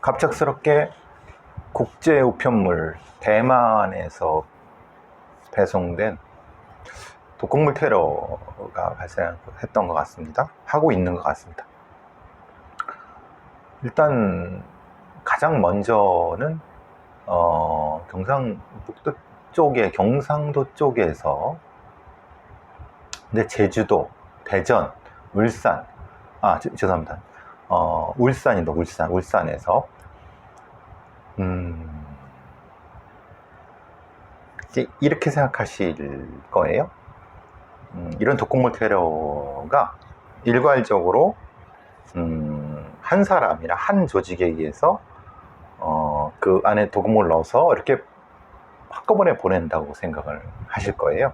갑작스럽게 국제 우편물 대만에서 배송된 독극물 테러가 발생했던 것 같습니다. 하고 있는 것 같습니다. 일단 가장 먼저는 경상북도 쪽에 경상도 쪽에서 근데 제주도, 대전, 울산 죄송합니다. 울산에서 이제 이렇게 생각하실 거예요. 이런 독극물 테러가 일괄적으로 한 사람이나 한 조직에 의해서 그 안에 독극물을 넣어서 이렇게 한꺼번에 보낸다고 생각을 하실 거예요.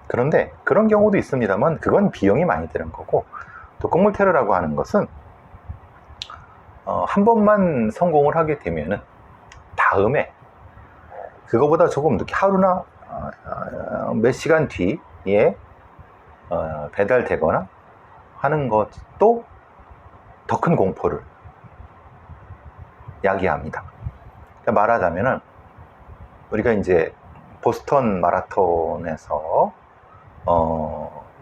그런데 그런 경우도 있습니다만 그건 비용이 많이 드는 거고, 독극물 테러라고 하는 것은 한 번만 성공을 하게 되면은 다음에 그거보다 조금 늦게 하루나 몇 시간 뒤에 배달되거나 하는 것도 더 큰 공포를 야기합니다. 그러니까 말하자면은 우리가 이제 보스턴 마라톤에서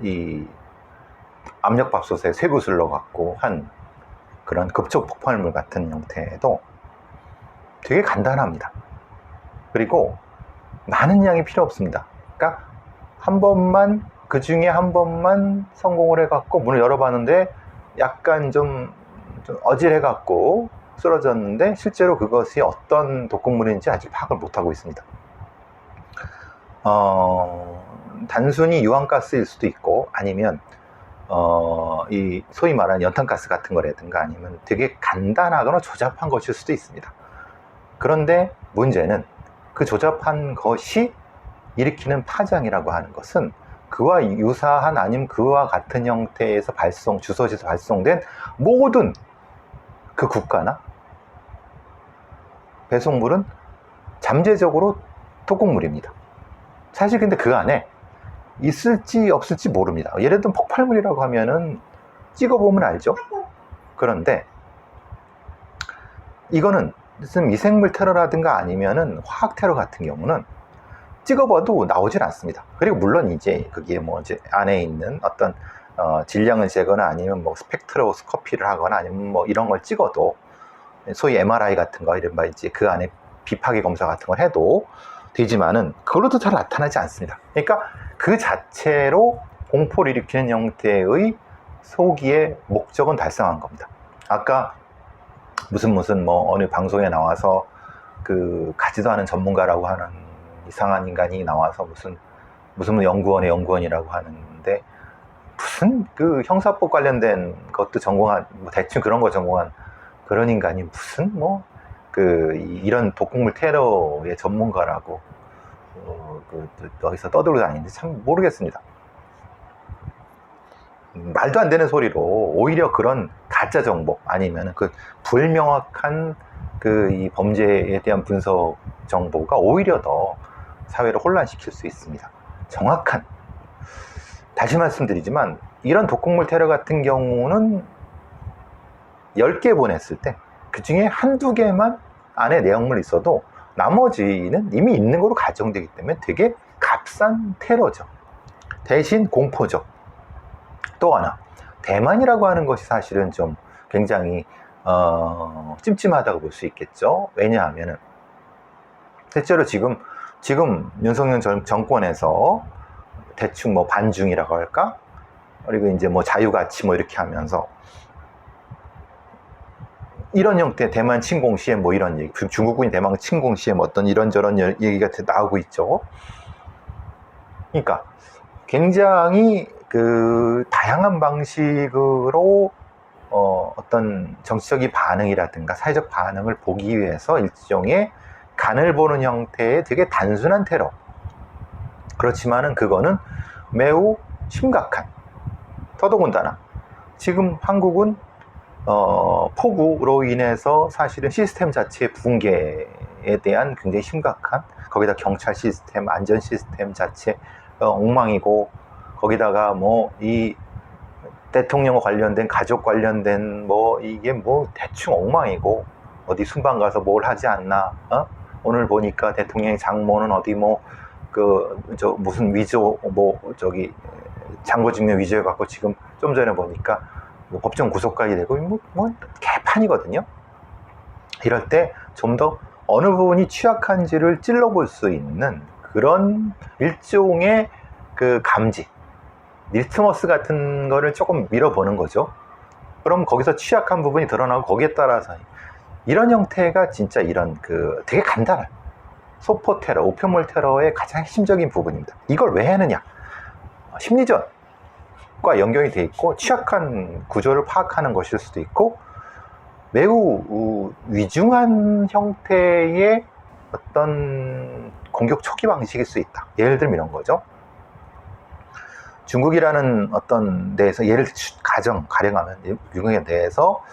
이 압력밥솥에 쇠구슬 넣어갖고 한 그런 급속 폭발물 같은 형태도 되게 간단합니다. 그리고 많은 양이 필요 없습니다. 그러니까 그 중에 한 번만 성공을 해갖고 문을 열어봤는데 약간 좀 어질해갖고 쓰러졌는데 실제로 그것이 어떤 독극물인지 아직 파악을 못하고 있습니다. 단순히 유황가스일 수도 있고, 아니면 이 소위 말하는 연탄가스 같은 거라든가, 아니면 되게 간단하거나 조잡한 것일 수도 있습니다. 그런데 문제는 그 조잡한 것이 일으키는 파장이라고 하는 것은 그와 유사한 아니면 그와 같은 형태에서 주소지에서 발송된 모든 그 국가나 배송물은 잠재적으로 독극물입니다. 사실 근데 그 안에 있을지 없을지 모릅니다. 예를 들면 폭발물이라고 하면은 찍어보면 알죠. 그런데 이거는 무슨 미생물 테러라든가 아니면은 화학 테러 같은 경우는 찍어봐도 나오질 않습니다. 그리고 물론 이제 그게 뭐 이제 안에 있는 어떤 질량을 재거나 아니면 뭐 스펙트로스코피를 하거나 아니면 뭐 이런 걸 찍어도, 소위 MRI 같은 거 이른바 이제 그 안에 비파괴 검사 같은 걸 해도 되지만은 그걸로도 잘 나타나지 않습니다. 그러니까 그 자체로 공포를 일으키는 형태의 소기의 목적은 달성한 겁니다. 아까 무슨 뭐 어느 방송에 나와서 그 가지도 않은 전문가라고 하는 이상한 인간이 나와서 무슨 연구원의 연구원이라고 하는데, 무슨 그 형사법 관련된 것도 전공한, 뭐 대충 그런 거 전공한 그런 인간이 무슨 이런 독극물 테러의 전문가라고 여기서 떠들고 다니는데 참 모르겠습니다. 말도 안 되는 소리로 오히려 그런 가짜 정보 아니면 그 불명확한 이 범죄에 대한 분석 정보가 오히려 더 사회를 혼란시킬 수 있습니다. 다시 말씀드리지만 이런 독극물 테러 같은 경우는 10개 보냈을 때 그 중에 한두 개만 안에 내용물이 있어도 나머지는 이미 있는 거로 가정되기 때문에 되게 값싼 테러죠. 대신 공포죠. 또 하나, 대만이라고 하는 것이 사실은 좀 굉장히 찜찜하다고 볼 수 있겠죠. 왜냐하면은 실제로 지금 윤석열 정권에서 대충 뭐 반중이라고 할까? 그리고 이제 뭐 자유가치 뭐 이렇게 하면서 이런 형태 대만 침공 시에 뭐 이런 얘기, 중국군이 대만 침공 시에 뭐 어떤 이런저런 얘기가 나오고 있죠. 그러니까 굉장히 그 다양한 방식으로 어떤 정치적인 반응이라든가 사회적 반응을 보기 위해서 일종의 간을 보는 형태의 되게 단순한 테러. 그렇지만은 그거는 매우 심각한, 더더군다나 지금 한국은 폭우로 인해서 사실은 시스템 자체의 붕괴에 대한 굉장히 심각한, 거기다 경찰 시스템, 안전 시스템 자체 엉망이고, 거기다가 뭐 이 대통령 관련된 가족 관련된 뭐 이게 뭐 대충 엉망이고 어디 순방 가서 뭘 하지 않나 오늘 보니까 대통령의 장모는 어디 뭐 무슨 위조 뭐 장거증명 위조해 갖고 지금 좀 전에 보니까 뭐 법정 구속까지 되고 뭐 개판이거든요. 이럴 때 좀 더 어느 부분이 취약한지를 찔러볼 수 있는 그런 일종의 그 감지, 리트머스 같은 거를 조금 밀어보는 거죠. 그럼 거기서 취약한 부분이 드러나고 거기에 따라서 이런 형태가 진짜 이런 되게 간단한 소포 테러, 우편물 테러의 가장 핵심적인 부분입니다. 이걸 왜 하느냐? 심리전과 연결이 돼 있고 취약한 구조를 파악하는 것일 수도 있고 매우 위중한 형태의 어떤 공격 초기 방식일 수 있다. 예를 들면 이런 거죠. 중국이라는 어떤 데에서 가령하면 중국에 대해서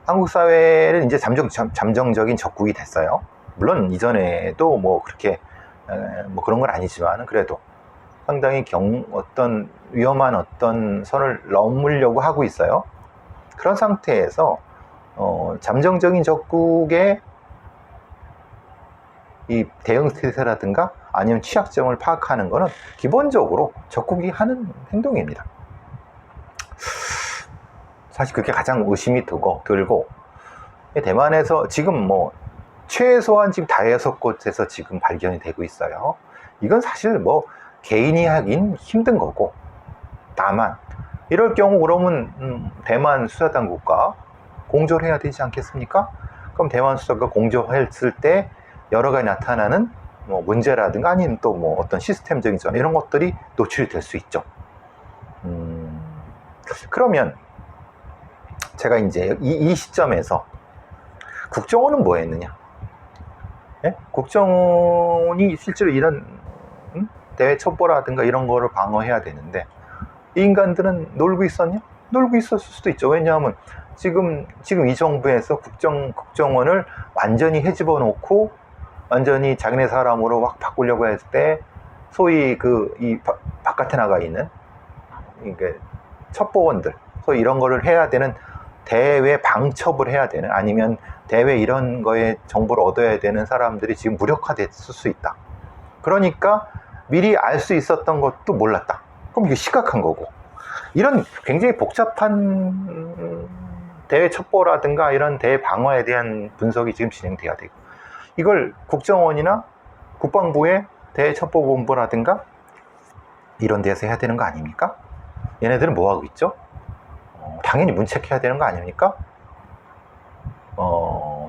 한국 사회는 이제 잠정적인 적국이 됐어요. 물론 이전에도 뭐 그렇게 뭐 그런 건 아니지만 그래도 상당히 어떤 위험한 어떤 선을 넘으려고 하고 있어요. 그런 상태에서 잠정적인 적국의 이 대응 태세라든가 아니면 취약점을 파악하는 것은 기본적으로 적국이 하는 행동입니다. 사실 그게 가장 의심이 들고 대만에서 지금 뭐 최소한 지금 5곳에서 지금 발견이 되고 있어요. 이건 사실 뭐 개인이 하긴 힘든 거고, 다만 이럴 경우 그러면 대만 수사당국과 공조를 해야 되지 않겠습니까? 그럼 대만 수사가 공조했을 때 여러 가지 나타나는 뭐 문제라든가 아니면 또 뭐 어떤 시스템적인 점 이런 것들이 노출이 될 수 있죠. 그러면 제가 이제 이 시점에서 국정원은 뭐 했느냐? 예? 국정원이 실제로 이런 대외 첩보라든가 이런 거를 방어해야 되는데 이 인간들은 놀고 있었냐? 놀고 있었을 수도 있죠. 왜냐하면 지금 이 정부에서 국정원을 완전히 헤집어 놓고 완전히 자기네 사람으로 막 바꾸려고 했을 때 소위 이 바깥에 나가 있는 이게 첩보원들, 소위 이런 거를 해야 되는 대외 방첩을 해야 되는 아니면 대외 이런 거에 정보를 얻어야 되는 사람들이 지금 무력화됐을 수 있다. 그러니까 미리 알 수 있었던 것도 몰랐다. 그럼 이게 심각한 거고, 이런 굉장히 복잡한 대외 첩보라든가 이런 대외 방어에 대한 분석이 지금 진행돼야 되고, 이걸 국정원이나 국방부의 대외 첩보본부라든가 이런 데서 해야 되는 거 아닙니까? 얘네들은 뭐 하고 있죠? 당연히 문책해야 되는 거 아닙니까?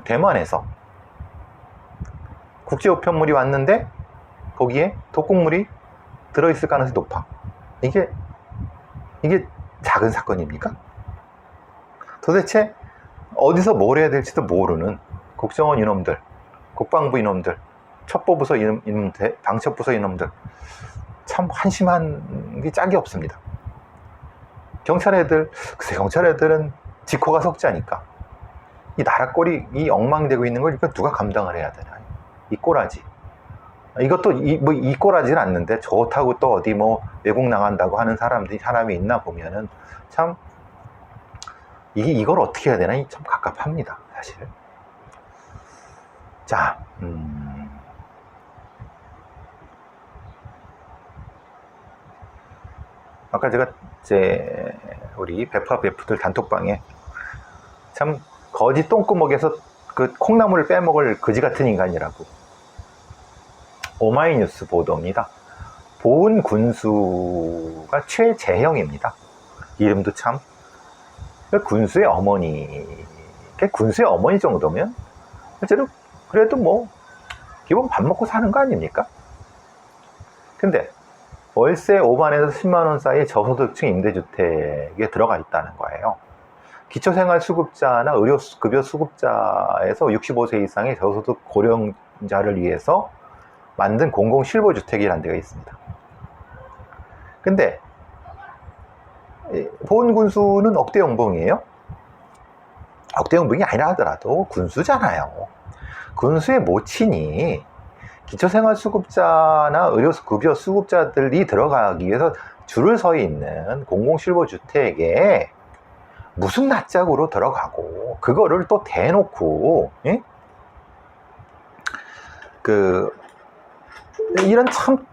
대만에서 국제우편물이 왔는데 거기에 독극물이 들어있을 가능성이 높아. 이게 작은 사건입니까? 도대체 어디서 뭘 해야 될지도 모르는 국정원 이놈들, 국방부 이놈들, 첩보부서 이놈들, 방첩부서 이놈들, 참 한심한 게 짝이 없습니다. 경찰 애들은 직호가 석자니까 이 나라 꼴이 이 엉망되고 있는 걸 이거 누가 감당을 해야 되나? 이 꼬라지. 이것도 이 꼬라지는 않는데 좋다고 또 어디 뭐 외국 나간다고 하는 사람이 있나 보면은 참 이걸 어떻게 해야 되나 참 갑갑합니다, 사실. 자, 아까 제가 우리 베프들 단톡방에 참 거지 똥구멍에서 그 콩나물을 빼먹을 거지 같은 인간이라고 오마이뉴스 보도입니다. 보은 군수가 최재형입니다. 이름도 참 군수의 어머니, 군수의 어머니 정도면 실제로 그래도 뭐 기본 밥 먹고 사는 거 아닙니까? 근데 월세 5만에서 10만원 사이의 저소득층 임대주택에 들어가 있다는 거예요. 기초생활수급자나 의료급여 수급자에서 65세 이상의 저소득 고령자를 위해서 만든 공공실보주택이라는 데가 있습니다. 근데 보훈군수는 억대 연봉이에요? 억대 연봉이 아니라 하더라도 군수잖아요. 군수의 모친이 기초생활수급자나 의료급여 수급자들이 들어가기 위해서 줄을 서 있는 공공실보주택에 무슨 낯짝으로 들어가고 그거를 또 대놓고 예? 이런 참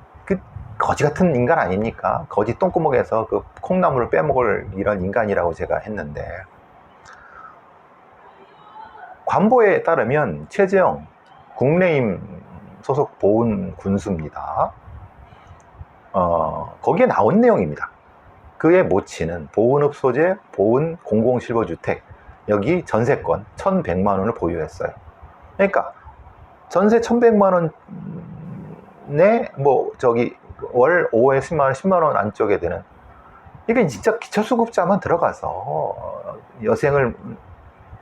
거지 같은 인간 아닙니까? 거지 똥구멍에서 그 콩나물을 빼먹을 이런 인간이라고 제가 했는데, 관보에 따르면 최재형 국내임 소속 보훈 군수입니다. 거기에 나온 내용입니다. 그의 모친은 보훈읍 소재 보훈 공공실버주택, 여기 전세권 1,100만 원을 보유했어요. 그러니까 전세 1,100만 원에 월 5에 10만 원, 10만 원 안쪽에 되는, 이게 진짜 기초수급자만 들어가서 여생을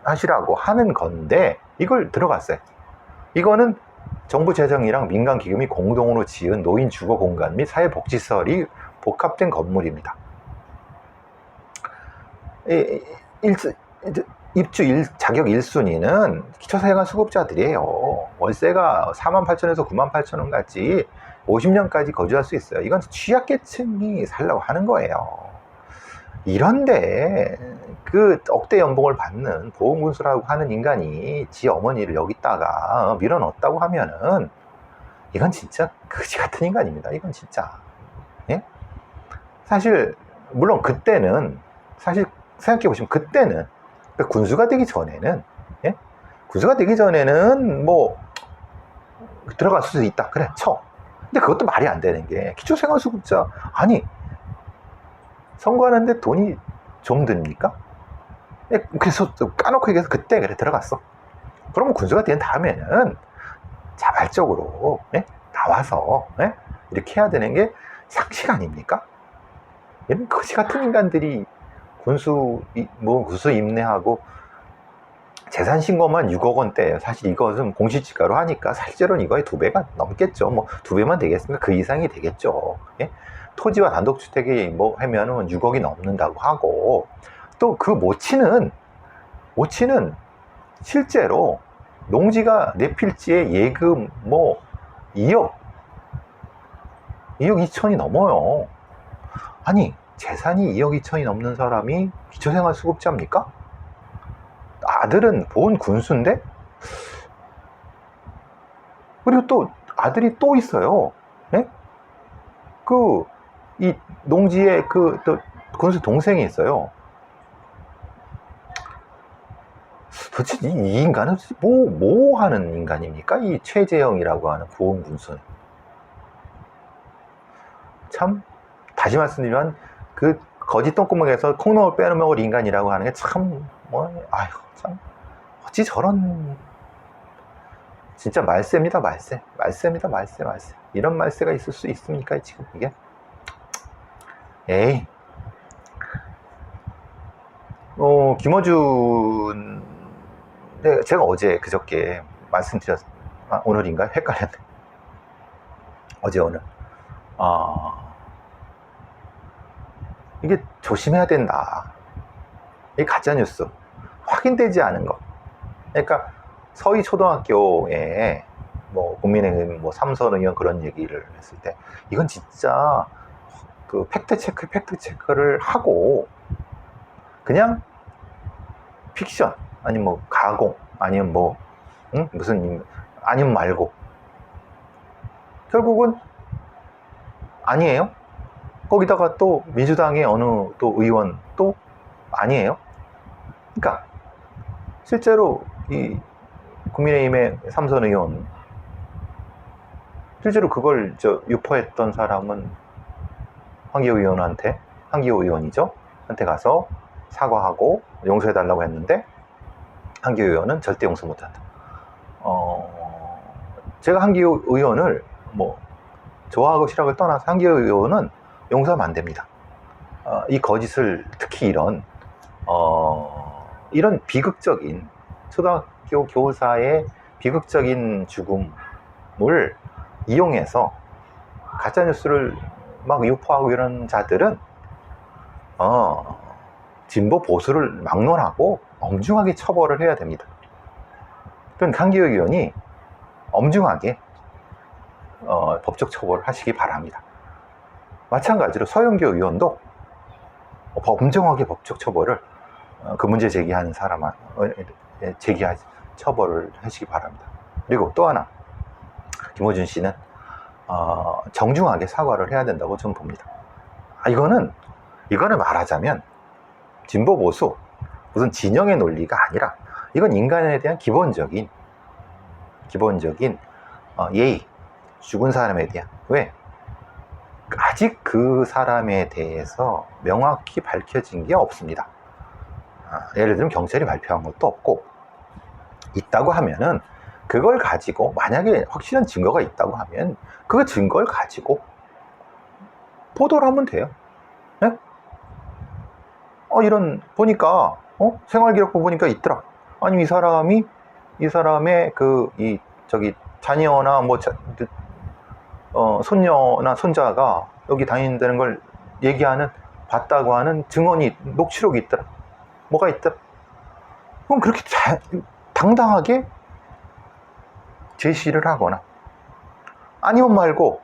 하시라고 하는 건데 이걸 들어갔어요. 이거는 정부 재정이랑 민간 기금이 공동으로 지은 노인 주거 공간 및 사회복지시설이 복합된 건물입니다. 입주 자격 1순위는 기초생활수급자들이에요. 월세가 48,000원에서 98,000원 같이 50년까지 거주할 수 있어요. 이건 취약계층이 살려고 하는 거예요. 이런데 그 억대 연봉을 받는 보훈군수라고 하는 인간이 지 어머니를 여기다가 밀어넣었다고 하면은 이건 진짜 그지 같은 인간입니다. 이건 진짜. 예? 사실 물론 그때는, 사실 생각해 보시면 그때는 군수가 되기 전에는, 예? 군수가 되기 전에는 뭐 들어갈 수 있다 그래 쳐. 근데 그것도 말이 안 되는 게, 기초생활수급자 아니 선거하는데 돈이 좀 듭니까? 그래서 까놓고 얘기해서 그때 그래 들어갔어. 그러면 군수가 된 다음에는 자발적으로 나와서 이렇게 해야 되는 게 상식 아닙니까? 이런 거지 같은 인간들이 군수 임대하고 재산 신고만 6억 원대예요. 사실 이것은 공시지가로 하니까 실제로는 이거의 2배가 넘겠죠. 뭐 2배만 되겠습니까? 그 이상이 되겠죠. 예? 토지와 단독주택이 하면은 6억이 넘는다고 하고, 또 그 모친은 실제로 농지가 4필지에 예금 2억 2천이 넘어요. 아니 재산이 2억 2천이 넘는 사람이 기초생활수급자입니까? 아들은 보훈 군수인데? 그리고 또 아들이 또 있어요. 예? 이 농지에 또 군수 동생이 있어요. 도대체 이 인간은 뭐 하는 인간입니까? 이 최재형이라고 하는 보훈 군수는. 참, 다시 말씀드리면 그 거짓 똥구멍에서 콩나물 빼먹을 인간이라고 하는 게 참, 참, 어찌 저런, 진짜 말세입니다, 말세. 말세입니다, 말세. 이런 말세가 있을 수 있습니까, 지금 이게? 에이. 김어준, 제가 어제 그저께 오늘인가? 헷갈렸네. 어제 오늘. 이게 조심해야 된다. 이 가짜뉴스. 확인되지 않은 것. 그러니까 서희 초등학교에 국민의힘 삼선 의원 그런 얘기를 했을 때, 이건 진짜 그 팩트 체크를 하고 그냥 픽션 아니면 가공 아니면 아니면 말고, 결국은 아니에요. 거기다가 또 민주당의 어느 또 의원 또 아니에요. 그러니까 실제로 이 국민의힘의 삼선 의원, 실제로 그걸 유포했던 사람은 황교안 의원이죠. 한테 가서 사과하고 용서해달라고 했는데 황교안 의원은 절대 용서 못한다. 제가 황교안 의원을 좋아하고 싫어하고 떠나서 황교안 의원은 용서하면 안 됩니다. 이 거짓을, 특히 이런 비극적인 초등학교 교사의 비극적인 죽음을 이용해서 가짜뉴스를 막 유포하고 이런 자들은 진보 보수를 막론하고 엄중하게 처벌을 해야 됩니다. 그건 황교안 의원이 엄중하게 법적 처벌을 하시기 바랍니다. 마찬가지로 서영교 의원도 엄정하게 법적 처벌을 그 문제 제기하는 사람은 처벌을 하시기 바랍니다. 그리고 또 하나, 김어준 씨는 정중하게 사과를 해야 된다고 저는 봅니다. 이거는 말하자면 진보 보수 무슨 진영의 논리가 아니라 이건 인간에 대한 기본적인 예의, 죽은 사람에 대한, 왜? 아직 그 사람에 대해서 명확히 밝혀진 게 없습니다. 예를 들면 경찰이 발표한 것도 없고, 있다고 하면은 그걸 가지고, 만약에 확실한 증거가 있다고 하면 그 증거를 가지고 보도를 하면 돼요. 네? 이런 보니까 생활기록부 보니까 있더라. 아니면 이 사람의 자녀나 손녀나 손자가 여기 다닌다는 걸 봤다고 하는 증언이, 녹취록이 있더라. 뭐가 있더라. 그럼 그렇게 당당하게 제시를 하거나, 아니면 말고,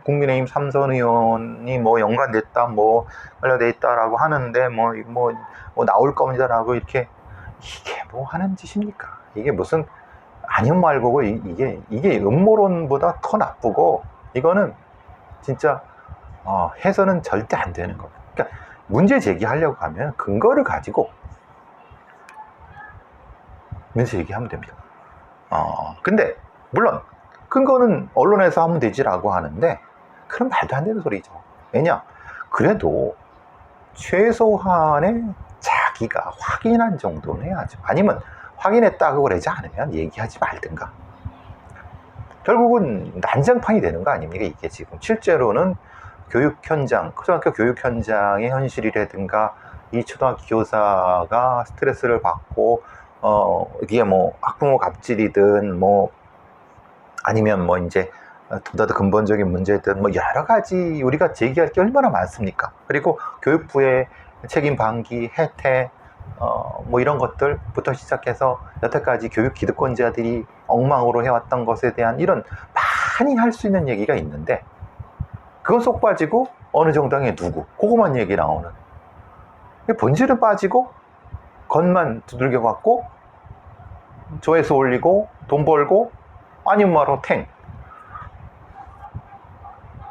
국민의힘 삼선 의원이 연관됐다, 관련돼 있다라고 하는데, 나올 겁니다라고 이게 하는 짓입니까? 이게 무슨, 아니면 말고고, 이게 음모론보다 더 나쁘고, 이거는 진짜, 해서는 절대 안 되는 겁니다. 그러니까, 문제 제기하려고 하면 근거를 가지고 문제 제기하면 됩니다. 근데, 물론, 근거는 언론에서 하면 되지라고 하는데, 그럼 말도 안 되는 소리죠. 왜냐? 그래도 최소한의 자기가 확인한 정도는 해야죠. 아니면 확인했다고 그러지 않으면 얘기하지 말든가. 결국은 난장판이 되는 거 아닙니까? 이게 지금 실제로는 초등학교 교육 현장의 현실이라든가, 이 초등학교 교사가 스트레스를 받고, 이게 학부모 갑질이든, 아니면 이제 보다 더 근본적인 문제든, 여러 가지 우리가 제기할 게 얼마나 많습니까? 그리고 교육부의 책임 방기, 혜택, 이런 것들부터 시작해서 여태까지 교육 기득권자들이 엉망으로 해왔던 것에 대한 이런 많이 할 수 있는 얘기가 있는데, 그건 쏙 빠지고 어느 정당에 누구, 그거만 얘기 나오는, 본질은 빠지고 겉만 두들겨 갖고 조회수 올리고 돈 벌고, 아니면 바로 탱.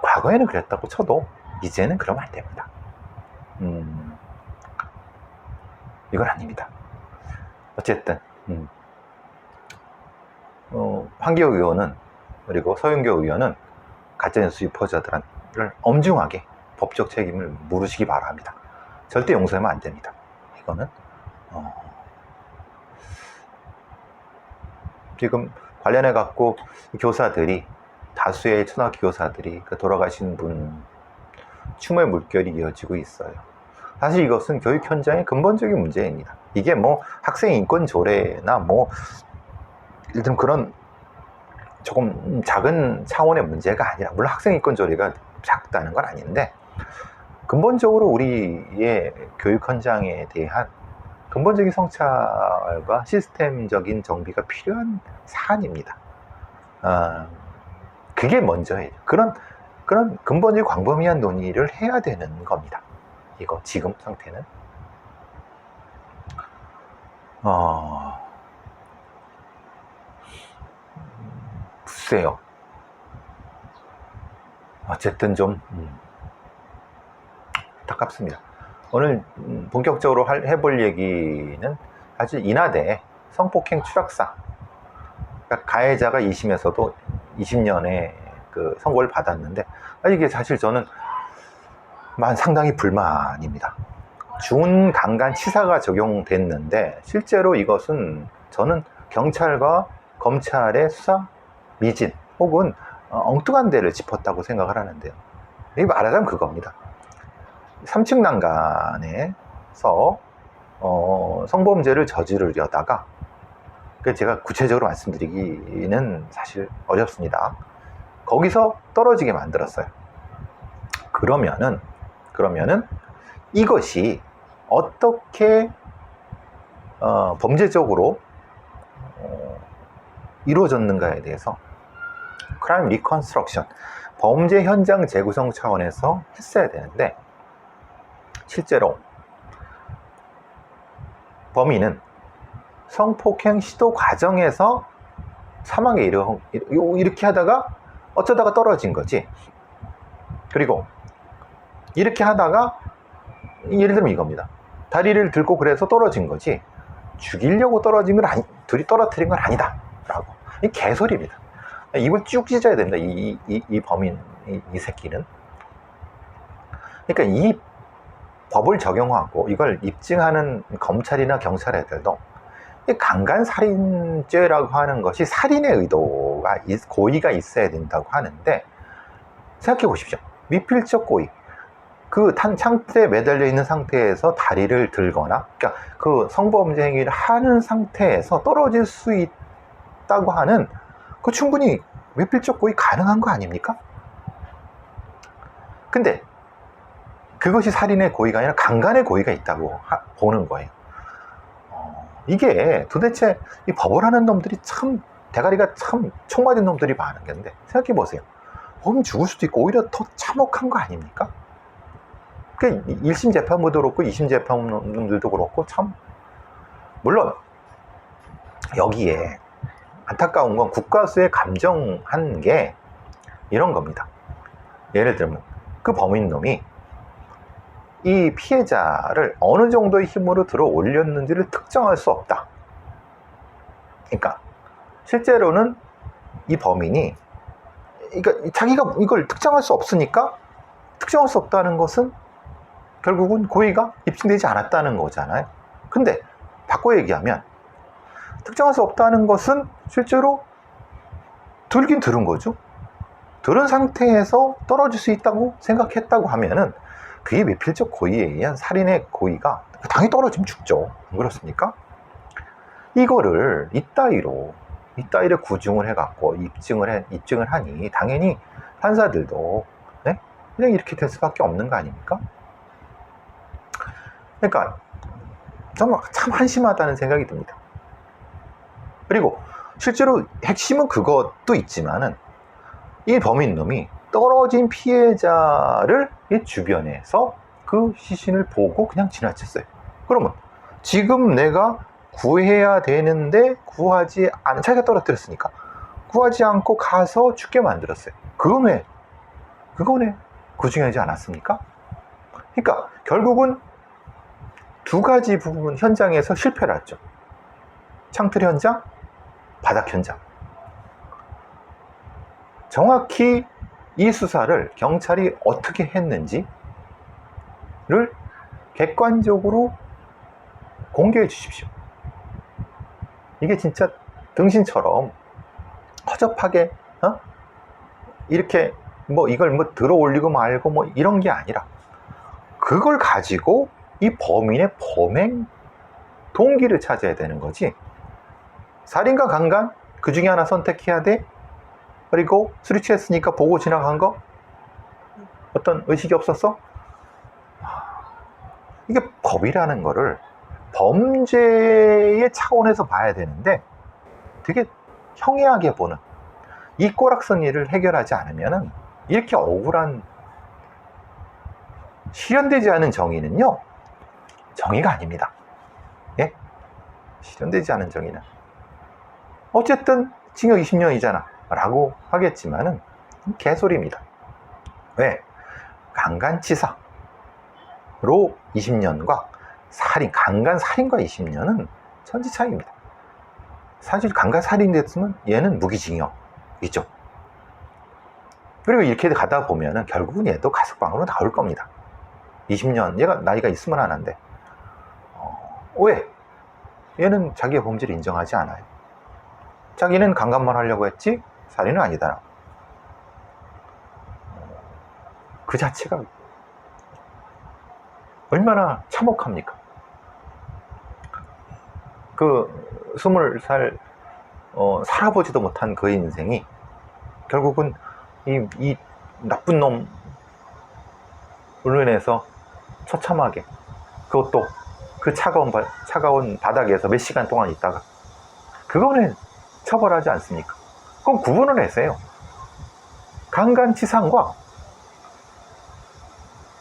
과거에는 그랬다고 쳐도 이제는 그러면 안 됩니다. 이건 아닙니다. 어쨌든 황교안 의원은, 그리고 서영교 의원은 가짜뉴스 유포자들을 엄중하게 법적 책임을 물으시기 바랍니다. 절대 용서하면 안 됩니다. 이거는 지금 관련해 갖고 교사들이, 다수의 초등학교 교사들이 돌아가신 분 추모의 물결이 이어지고 있어요. 사실 이것은 교육 현장의 근본적인 문제입니다. 이게 학생 인권 조례나 예를 들면 그런 조금 작은 차원의 문제가 아니라, 물론 학생 인권 조례가 작다는 건 아닌데, 근본적으로 우리의 교육 현장에 대한 근본적인 성찰과 시스템적인 정비가 필요한 사안입니다. 그게 먼저예요. 그런 근본적인 광범위한 논의를 해야 되는 겁니다. 이거 지금 상태는 글쎄요. 어쨌든 좀 안타깝습니다. 오늘 본격적으로 해볼 얘기는 사실 인하대 성폭행 추락사, 그러니까 가해자가 2심에서도 20년의 그 선고를 받았는데, 이게 사실 저는 상당히 불만입니다. 준강간치사가 적용됐는데, 실제로 이것은 저는 경찰과 검찰의 수사 미진 혹은 엉뚱한 데를 짚었다고 생각을 하는데요. 이게 말하자면 그겁니다. 3층 난간에서 성범죄를 저지르려다가, 제가 구체적으로 말씀드리기는 사실 어렵습니다. 거기서 떨어지게 만들었어요. 그러면은 이것이 어떻게 범죄적으로 이루어졌는가에 대해서 크라임 리컨스트럭션, 범죄 현장 재구성 차원에서 했어야 되는데, 실제로 범인은 성폭행 시도 과정에서 사망에 이렇게 하다가 어쩌다가 떨어진 거지. 그리고 이렇게 하다가 예를 들면 이겁니다. 다리를 들고 그래서 떨어진 거지 죽이려고 떨어진 건 둘이 떨어뜨린 건 아니다 라고. 이 개소리입니다. 입을 쭉 찢어야 됩니다. 이 범인, 이 새끼는. 그러니까 이 법을 적용하고 이걸 입증하는 검찰이나 경찰 애들도 이 강간살인죄라고 하는 것이 살인의 의도가, 고의가 있어야 된다고 하는데, 생각해 보십시오. 미필적 고의. 그 창틀에 매달려 있는 상태에서 다리를 들거나, 그러니까 그 성범죄 행위를 하는 상태에서 떨어질 수 있다고 하는, 그 충분히 미필적 고의 가능한 거 아닙니까? 근데 그것이 살인의 고의가 아니라 강간의 고의가 있다고 보는 거예요. 이게 도대체 이 법을 하는 놈들이 참 대가리가 참 총 맞은 놈들이 많은 건데, 생각해 보세요. 범인 죽을 수도 있고 오히려 더 참혹한 거 아닙니까? 그 1심 재판부도 그렇고 2심 재판부들도 그렇고, 참 물론 여기에 안타까운 건 국가수의 감정한 게 이런 겁니다. 예를 들면 그 범인놈이 이 피해자를 어느 정도의 힘으로 들어 올렸는지를 특정할 수 없다. 그러니까 실제로는 이 범인이, 그러니까 자기가 이걸 특정할 수 없으니까, 특정할 수 없다는 것은 결국은 고의가 입증되지 않았다는 거잖아요. 근데 바꿔 얘기하면 특정할 수 없다는 것은 실제로 들긴 들은 거죠. 들은 상태에서 떨어질 수 있다고 생각했다고 하면은 그게 미필적 고의에 의한 살인의 고의가 당연히 떨어지면 죽죠. 안 그렇습니까? 이거를 이따위로 구중을 해갖고 입증을 하니 당연히 판사들도 네? 그냥 이렇게 될 수밖에 없는 거 아닙니까? 그러니까 정말 참 한심하다는 생각이 듭니다. 그리고 실제로 핵심은 그것도 있지만은 이 범인놈이 떨어진 피해자를 이 주변에서 그 시신을 보고 그냥 지나쳤어요. 그러면 지금 내가 구해야 되는데 구하지 않은, 자기가 떨어뜨렸으니까 구하지 않고 가서 죽게 만들었어요. 그건 왜 구중하지 않았습니까? 그러니까 결국은 두 가지 부분 현장에서 실패를 했죠. 창틀 현장, 바닥 현장. 정확히 이 수사를 경찰이 어떻게 했는지를 객관적으로 공개해 주십시오. 이게 진짜 등신처럼 허접하게 이렇게 이걸 들어 올리고 말고 이런 게 아니라, 그걸 가지고 이 범인의 범행 동기를 찾아야 되는 거지. 살인과 강간 그 중에 하나 선택해야 돼. 그리고 술이 취했으니까 보고 지나간 거 어떤 의식이 없었어? 이게 법이라는 거를 범죄의 차원에서 봐야 되는데 되게 형이하게 보는, 이 꼬락서니를 해결하지 않으면 이렇게 억울한, 실현되지 않은 정의는요, 정의가 아닙니다. 예? 실현되지 않은 정의는 어쨌든 징역 20년이잖아 라고 하겠지만은 개소리입니다. 왜? 강간치사로 20년과 강간살인과 20년은 천지차이입니다. 사실 강간살인 됐으면 얘는 무기징역이죠. 그리고 이렇게 가다 보면은 결국은 얘도 가석방으로 나올 겁니다. 20년, 얘가 나이가 있으면 하나인데 왜? 얘는 자기의 범죄를 인정하지 않아요. 자기는 강간만 하려고 했지 살인은 아니다. 그 자체가 얼마나 참혹합니까? 그 20살 살아보지도 못한 그 인생이 결국은 이 나쁜 놈으로 인해서 처참하게, 그것도 그 차가운 바닥에서 몇 시간 동안 있다가, 그거는 처벌하지 않습니까? 그럼 구분을 했어요. 강간치상과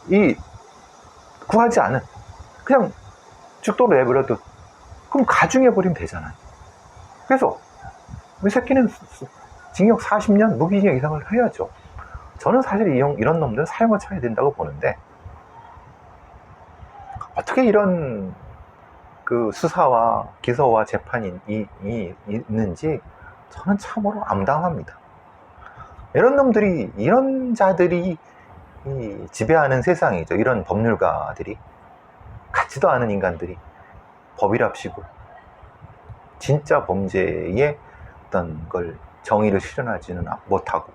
이 구하지 않은, 그냥 죽도록 내버려도 그럼 가중해버리면 되잖아요. 그래서 이 새끼는 징역 40년, 무기징역 이상을 해야죠. 저는 사실 이런 놈들은 사형을 쳐야 된다고 보는데, 어떻게 이런 그 수사와 기소와 재판이 있는지 저는 참으로 암담합니다. 이런 놈들이, 이런 자들이 지배하는 세상이죠. 이런 법률가들이, 같지도 않은 인간들이 법이랍시고 진짜 범죄의 어떤 걸 정의를 실현하지는 못하고,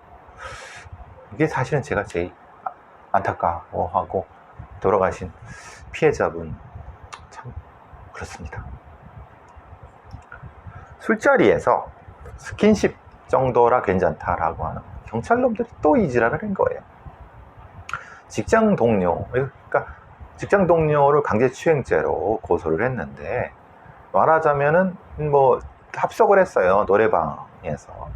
이게 사실은 제가 제일 안타까워하고, 돌아가신 피해자분 참 그렇습니다. 술자리에서 스킨십 정도라 괜찮다라고 하는 경찰놈들이 또 이 지랄을 한 거예요. 직장 동료, 그러니까 직장 동료를 강제추행죄로 고소를 했는데, 말하자면은 뭐 합석을 했어요, 노래방에서.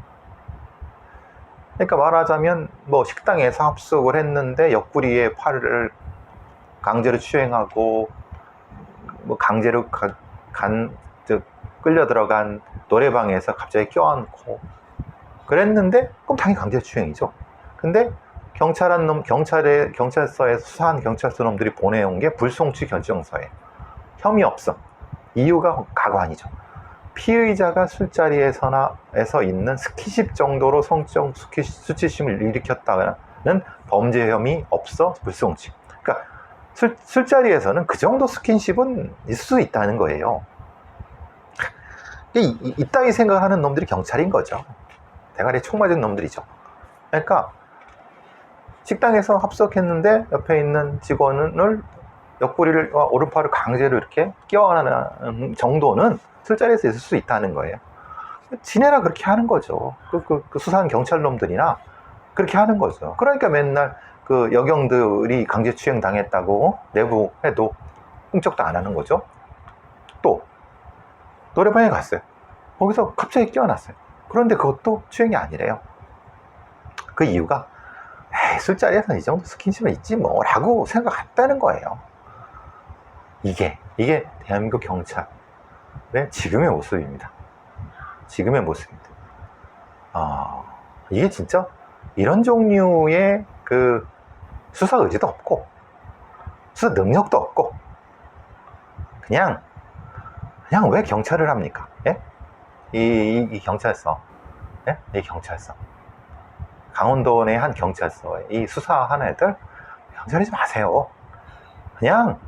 그러니까 말하자면 뭐 식당에서 합석을 했는데 옆구리에 팔을 강제로 추행하고, 뭐 강제로 끌려 들어간 노래방에서 갑자기 껴안고 그랬는데, 그럼 당연히 강제추행이죠. 근데 경찰서에서 수사한 경찰서 놈들이 보내온 게 불송치 결정서에 혐의 없음, 이유가 가관이죠. 피의자가 술자리에서 있는 스킨십 정도로 성적 수치심을 일으켰다는 범죄 혐의 없어 불송치. 그러니까 술자리에서는 그 정도 스킨십은 있을 수 있다는 거예요. 이따위 생각을 하는 놈들이 경찰인 거죠. 대가리에 총 맞은 놈들이죠. 그러니까 식당에서 합석했는데 옆에 있는 직원을 옆구리를, 오른팔을 강제로 이렇게 끼워안는 정도는 술자리에서 있을 수 있다는 거예요. 지네라 그렇게 하는 거죠. 그 수사한 경찰놈들이나 그렇게 하는 거죠. 그러니까 맨날 그 여경들이 강제추행 당했다고 내부해도 꿈쩍도 안 하는 거죠. 또 노래방에 갔어요. 거기서 갑자기 끼워놨어요. 그런데 그것도 추행이 아니래요. 그 이유가 술자리에서는 이 정도 스킨십은 있지 뭐 라고 생각했다는 거예요. 이게 대한민국 경찰의 지금의 모습입니다. 지금의 모습입니다. 이게 진짜 이런 종류의 그 수사 의지도 없고 수사 능력도 없고, 그냥 왜 경찰을 합니까? 예? 이 경찰서, 예? 이 경찰서, 강원도 내 한 경찰서에 이 수사하는 애들 경찰이지 마세요. 그냥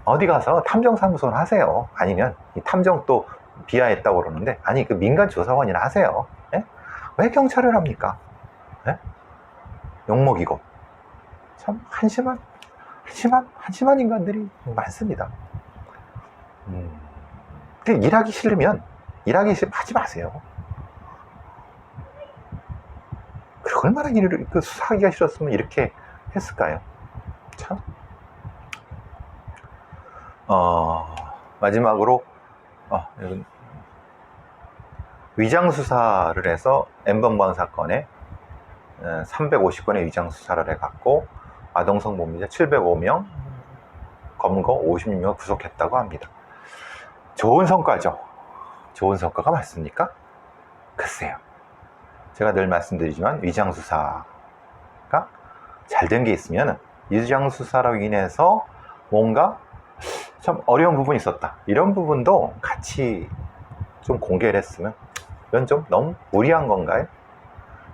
어디 가서 탐정사무소를 하세요. 아니면 이 탐정도 비하했다고 그러는데, 아니 그 민간조사원이나 하세요. 예? 왜 경찰을 합니까? 예? 욕먹이고 참 한심한 인간들이 많습니다. 일하기 싫으면 하지 마세요. 얼마나 일을 수사하기가 싫었으면 이렇게 했을까요? 참. 마지막으로 위장수사를 해서 N번방 사건에 350건의 위장수사를 해갖고 아동성범죄자 705명, 검거 56명 구속했다고 합니다. 좋은 성과죠. 좋은 성과가 맞습니까? 글쎄요. 제가 늘 말씀드리지만 위장수사가 잘 된 게 있으면, 위장수사로 인해서 뭔가 참 어려운 부분이 있었다, 이런 부분도 같이 좀 공개를 했으면, 이건 좀 너무 무리한 건가요?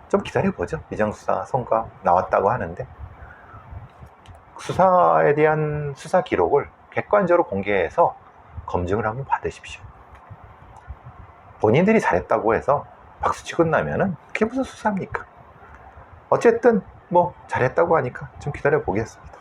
좀 기다려보죠. 위장수사 성과 나왔다고 하는데, 수사에 대한 수사 기록을 객관적으로 공개해서 검증을 한번 받으십시오. 본인들이 잘했다고 해서 박수치고 나면은 그게 무슨 수사입니까? 어쨌든 뭐 잘했다고 하니까 좀 기다려 보겠습니다.